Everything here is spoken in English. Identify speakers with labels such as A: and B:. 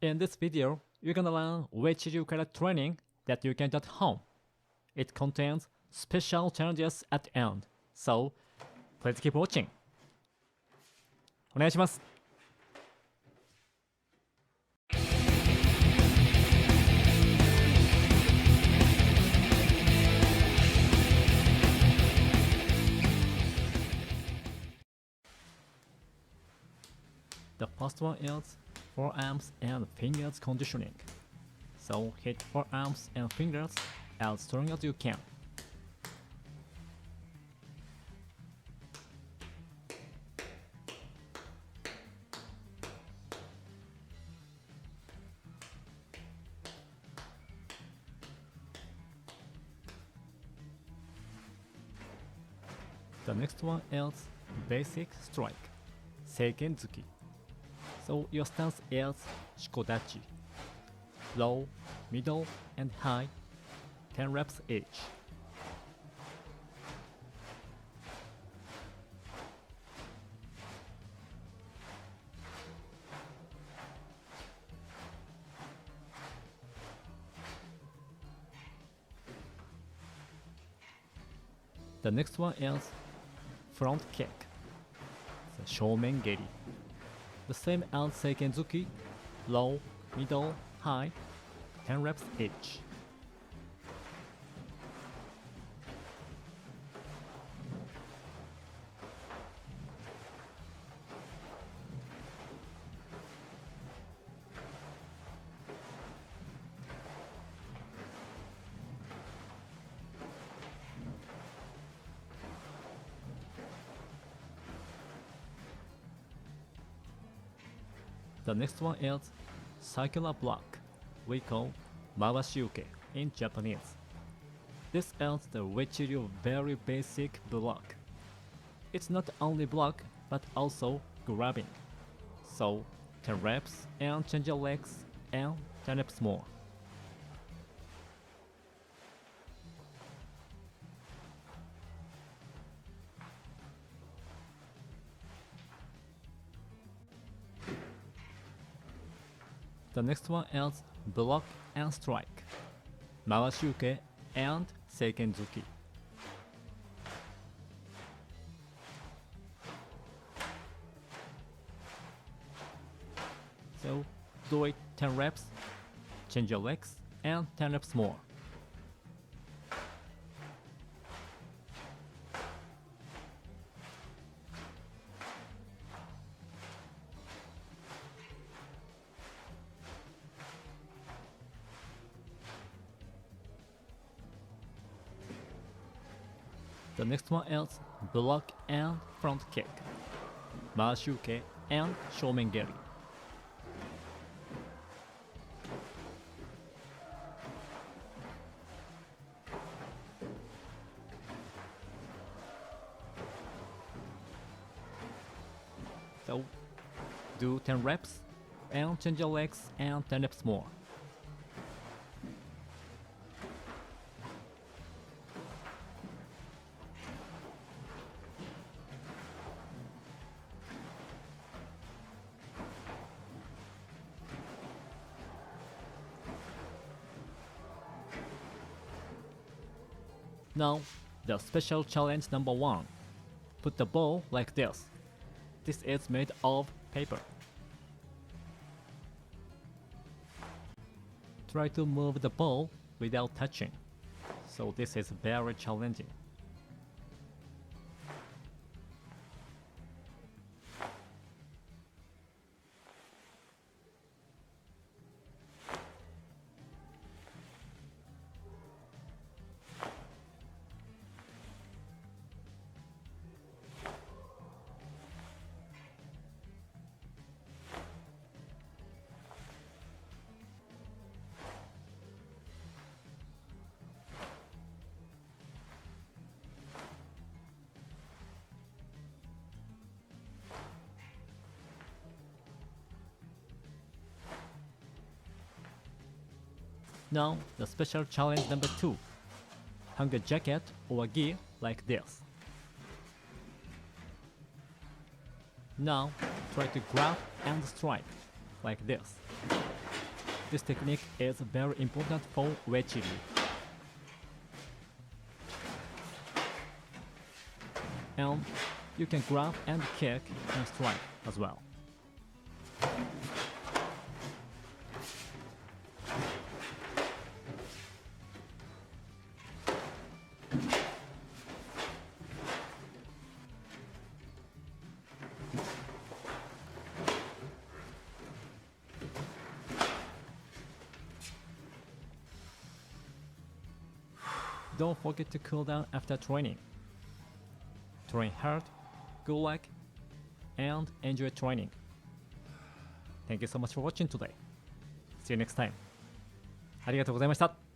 A: In this video, you're gonna learn Uechi Ryu karate training that you can do at home. It contains special challenges at the end, so please keep watching. お願いします。The first one is forearms and fingers conditioning. So hit forearms and fingers as strong as you can. The next one is basic strike, seiken-zuki. So your stance is shikodachi. Low, middle, and high, 10 reps each. The next one is front kick, the Syomen-geri. The same as seiken-zuki, low, middle, high, 10 reps each. The next one is circular block, we call Mawashi-uke in Japanese. This is the Uechi Ryu very basic block. It's not only block but also grabbing. So 10 reps and change your legs and 10 reps more. The next one is block and strike, Mawashi-uke and seiken-zuki. So do it 10 reps, change your legs, and 10 reps more. The next one is block and front kick, Mawashi-uke and Syomen-geri. So do 10 reps and change your legs and 10 reps more. Now, the special challenge number 1. Put the ball like this. This is made of paper. Try to move the ball without touching. So this is very challenging. Now, the special challenge number 2. Hang a jacket or gear like this. Now, try to grab and strike like this. This technique is very important for Uechi Ryu. And you can grab and kick and strike as well. Don't forget to cool down after training. Train hard, good luck, and enjoy training. Thank you so much for watching today. See you next time. ありがとうございました。